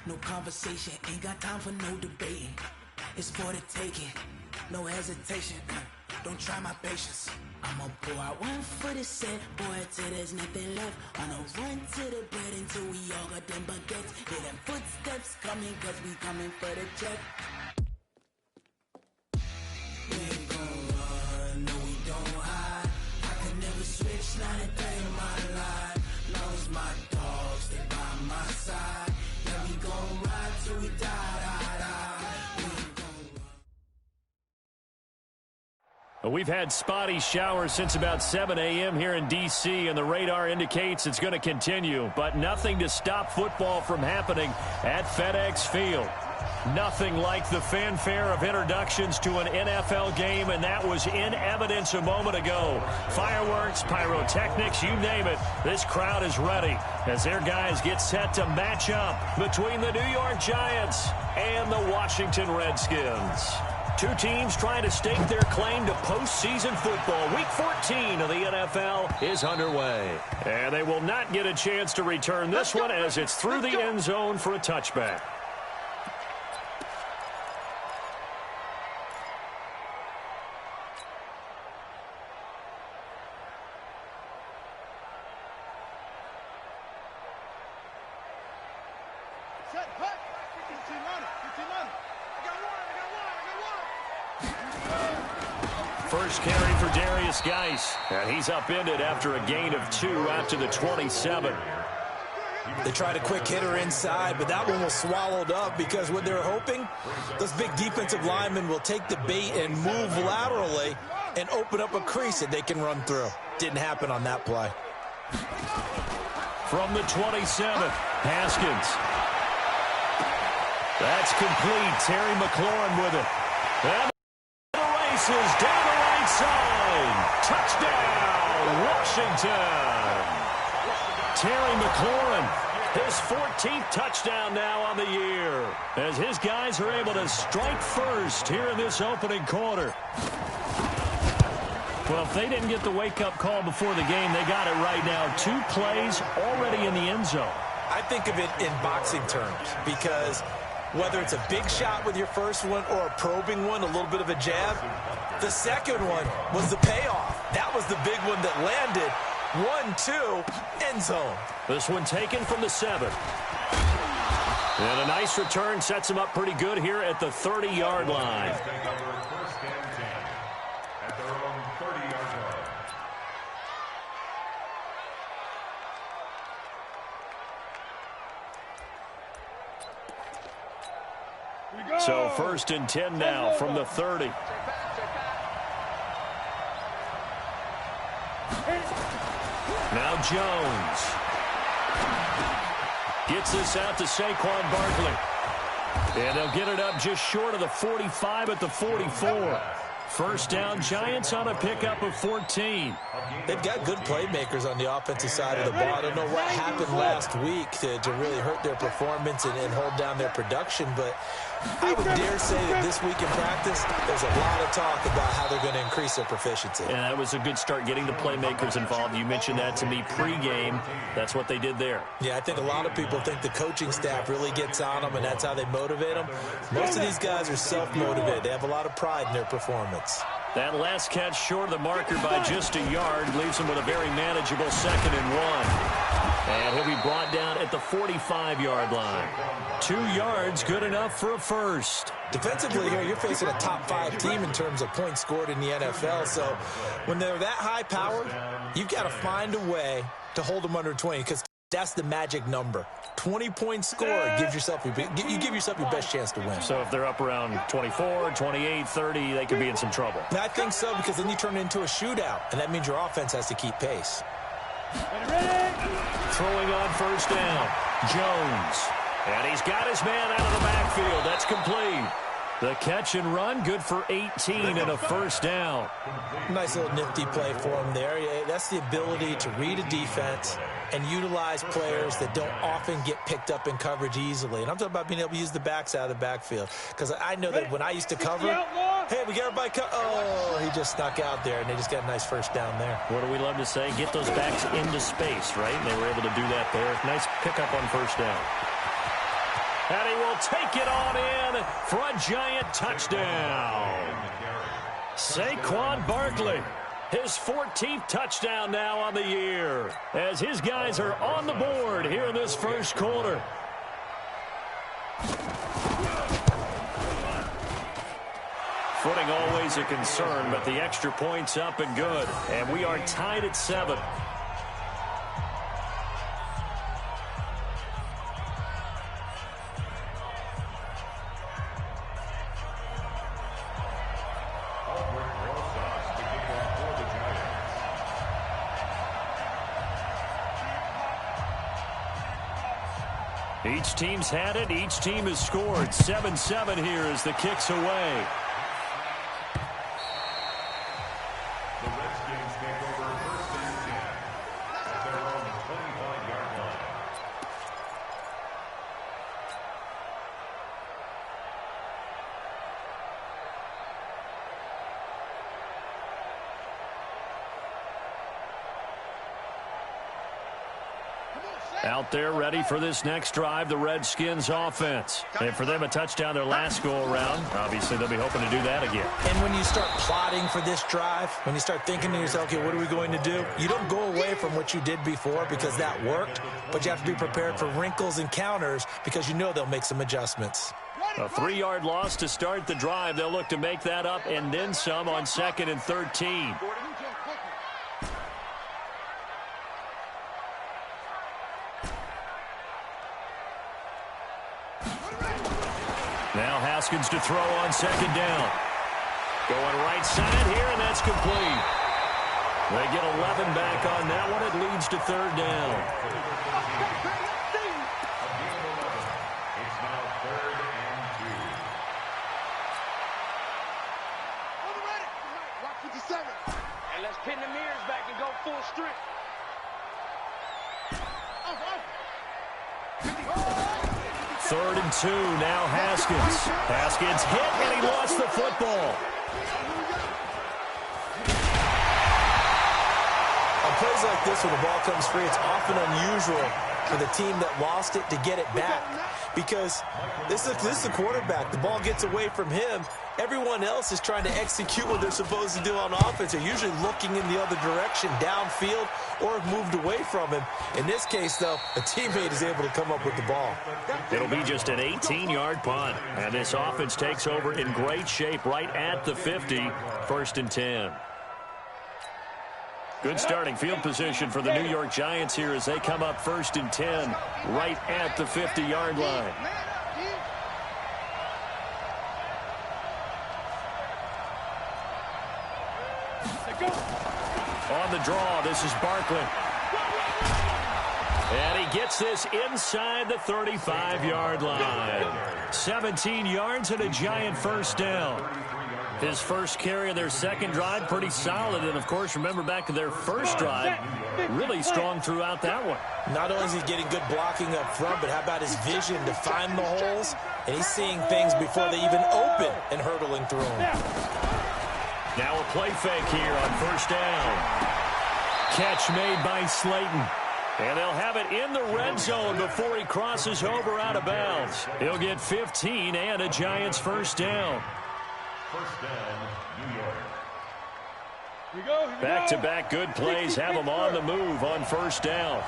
No conversation, ain't got time for no debating. It's for the taking, no hesitation. Don't try my patience. I'ma pour out one for the set, boy, till there's nothing left. On a run to the bed until we all got them baguettes. Hear them footsteps coming, cause we coming for the check. We ain't gon' run, no we don't hide. I can never switch, not a day in my life. Long as my dogs stay by my side. Yeah, we gon' ride till we die, die, die. We ain't gon' run. We've had spotty showers since about 7 a.m. here in D.C., and the radar indicates it's going to continue, but nothing to stop football from happening at FedEx Field. Nothing like the fanfare of introductions to an NFL game, and that was in evidence a moment ago. Fireworks, pyrotechnics, you name it. This crowd is ready as their guys get set to match up between the New York Giants and the Washington Redskins. Two teams trying to stake their claim to postseason football. Week 14 of the NFL is underway. And they will not get a chance to return this one as it's through the end zone for a touchback. First carry for Darius Geis, and he's upended after a gain of 2 out to the 27. They tried a quick hitter inside, but that one was swallowed up because what they're hoping, those big defensive linemen will take the bait and move laterally and open up a crease that they can run through. Didn't happen on that play. From the 27th, Haskins. That's complete. Terry McLaurin with it. And the races down the right side. Touchdown, Washington. Terry McLaurin, his 14th touchdown now on the year, as his guys are able to strike first here in this opening quarter. Well, if they didn't get the wake-up call before the game, they got it right now. 2 plays already in the end zone. I think of it in boxing terms because whether it's a big shot with your first one or a probing one, a little bit of a jab, the second one was the payoff. That was the big one that landed. 1-2, end zone. This one taken from the 7. And a nice return sets him up pretty good here at the 30-yard line. So 1st and 10 now from the 30. Now Jones gets this out to Saquon Barkley. And they'll get it up just short of the 45 at the 44. First down, Giants on a pickup of 14. They've got good playmakers on the offensive side of the ball. I don't know what happened last week to really hurt their performance and hold down their production, but I would dare say that this week in practice, there's a lot of talk about how they're going to increase their proficiency. And that was a good start, getting the playmakers involved. You mentioned that to me pregame. That's what they did there. Yeah, I think a lot of people think the coaching staff really gets on them, and that's how they motivate them. Most of these guys are self-motivated. They have a lot of pride in their performance. That last catch short of the marker by just a yard leaves him with a very manageable 2nd and 1. And he'll be brought down at the 45-yard line. 2 yards, good enough for a first. Defensively here, you're facing a top-5 team in terms of points scored in the NFL. So when they're that high-powered, you've got to find a way to hold them under 20 because that's the magic number. 20-point score gives yourself you give yourself your best chance to win. So if they're up around 24, 28, 30, they could be in some trouble. I think so because then you turn it into a shootout, and that means your offense has to keep pace. Throwing on first down, Jones. And he's got his man out of the backfield. That's complete. The catch and run, good for 18 and a first down. Nice little nifty play for him there. That's the ability to read a defense and utilize players that don't often get picked up in coverage easily. And I'm talking about being able to use the backs out of the backfield. Because I know that when I used to cover, hey, we got everybody oh, he just snuck out there, and they just got a nice first down there. What do we love to say? Get those backs into space, right? And they were able to do that there. Nice pickup on first down. And he will take it on in for a giant touchdown. Saquon Barkley, his 14th touchdown now on the year, as his guys are on the board here in this first quarter. Footing always a concern, but the extra point's up and good. And we are tied at 7. Each team's had it. Each team has scored. 7-7 here as the kick's away. The Redskins take over first and 10 at their own 25-yard line. Out there ready for this next drive, the Redskins offense. And for them, a touchdown their last go-around. Obviously, they'll be hoping to do that again. And when you start plotting for this drive, when you start thinking to yourself, okay, what are we going to do? You don't go away from what you did before because that worked, but you have to be prepared for wrinkles and counters because you know they'll make some adjustments. A 3-yard loss to start the drive. They'll look to make that up and then some on 2nd and 13. Now Haskins to throw on 2nd down. Going right side here, and that's complete. They get 11 back on that one. It leads to 3rd down. It's now 3rd and 2. Watch 57. And let's pin the mirrors back and go full strength. 3rd and 2, now Haskins. Haskins hit, and he lost the football. On plays like this, when the ball comes free, it's often unusual for the team that lost it to get it back. Because this is a quarterback. The ball gets away from him. Everyone else is trying to execute what they're supposed to do on offense. They're usually looking in the other direction, downfield, or have moved away from him. In this case, though, a teammate is able to come up with the ball. It'll be just an 18-yard punt. And this offense takes over in great shape right at the 50, 1st and 10. Good starting field position for the New York Giants here as they come up 1st and 10 right at the 50-yard line. On the draw, this is Barkley. And he gets this inside the 35-yard line. 17 yards and a giant 1st down. His first carry of their 2nd drive, pretty solid. And, of course, remember back to their first drive, really strong throughout that one. Not only is he getting good blocking up front, but how about his vision to find the holes? And he's seeing things before they even open and hurdling through them. Now a play fake here on 1st down. Catch made by Slayton. And they'll have it in the red zone before he crosses over out of bounds. He'll get 15 and a Giants 1st down. 1st down, New York. Back-to-back good plays have them on the move on 1st down.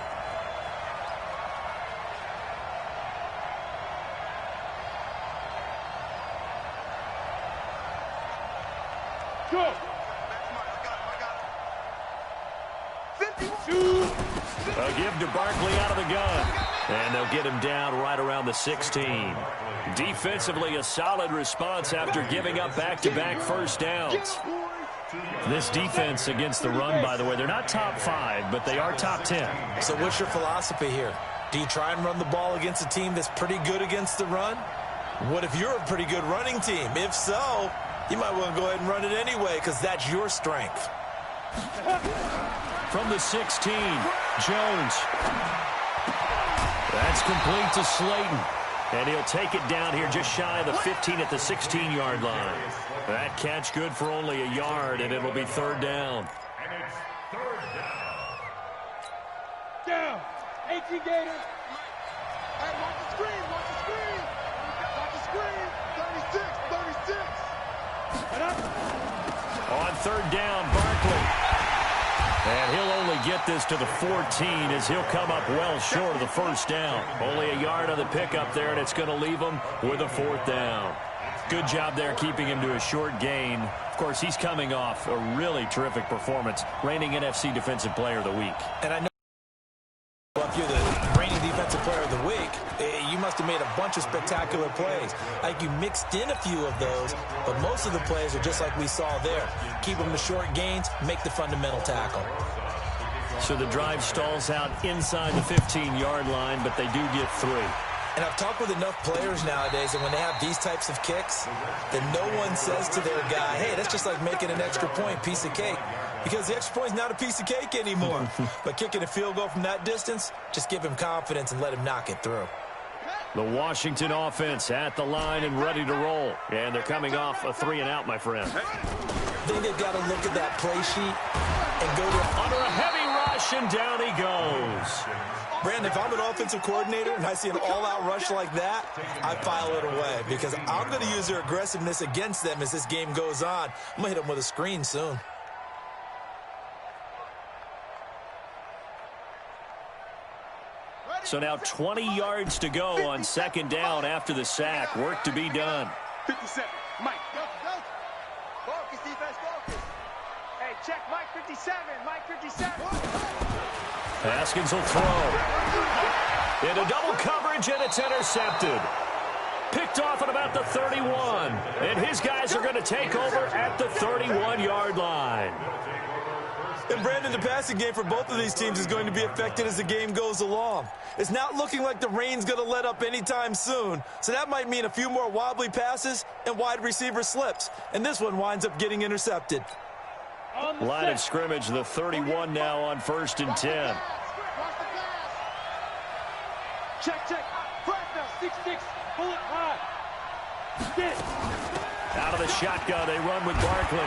Go. They'll give to Barkley out of the gun. And they'll get him down right around the 16. Defensively, a solid response after giving up back-to-back 1st downs. This defense against the run, by the way, they're not top 5, but they are top 10. So what's your philosophy here? Do you try and run the ball against a team that's pretty good against the run? What if you're a pretty good running team? If so, you might want to go ahead and run it anyway because that's your strength. From the 16, Jones. That's complete to Slayton. And he'll take it down here just shy of the 15 at the 16-yard line. That catch good for only a yard, and it'll be 3rd down. And it's 3rd down. Down. 18 Gators. Hey, watch the screen. Watch the screen. third down. Barkley. And he'll only get this to the 14 as he'll come up well short of the first down. Only a yard on the pickup there, and it's going to leave him with a fourth down. Good job there keeping him to a short gain. Of course, he's coming off a really terrific performance, reigning NFC Defensive Player of the Week. And I know if you're the reigning Defensive Player of the Week, you must have made a bunch of spectacular plays. Like you mixed in a few of those, but most of the plays are just like we saw there. Keep them to short gains, make the fundamental tackle. So the drive stalls out inside the 15-yard line, but they do get 3. And I've talked with enough players nowadays, and when they have these types of kicks, then no one says to their guy, hey, that's just like making an extra point, piece of cake. Because the extra point is not a piece of cake anymore. But kicking a field goal from that distance, just give him confidence and let him knock it through. The Washington offense at the line and ready to roll. And they're coming off a 3-and-out, my friend. I think they've got to look at that play sheet and go to under a heavy rush, and down he goes. Brandon, if I'm an offensive coordinator and I see an all-out rush like that, I file it away because I'm going to use their aggressiveness against them as this game goes on. I'm going to hit them with a screen soon. So now 20 yards to go on second down after the sack. Work to be done. 57, Mike. Focus, defense, focus. Hey, check Mike 57, Mike 57. Haskins will throw. Into double coverage, and it's intercepted. Picked off at about the 31. And his guys are going to take over at the 31-yard line. And, Brandon, the passing game for both of these teams is going to be affected as the game goes along. It's not looking like the rain's going to let up anytime soon, so that might mean a few more wobbly passes and wide receiver slips. And this one winds up getting intercepted. Line of scrimmage, the 31 now on 1st and 10. Check. Flat now, 6-6. Pull it high. Get it. Out of the shotgun, they run with Barkley.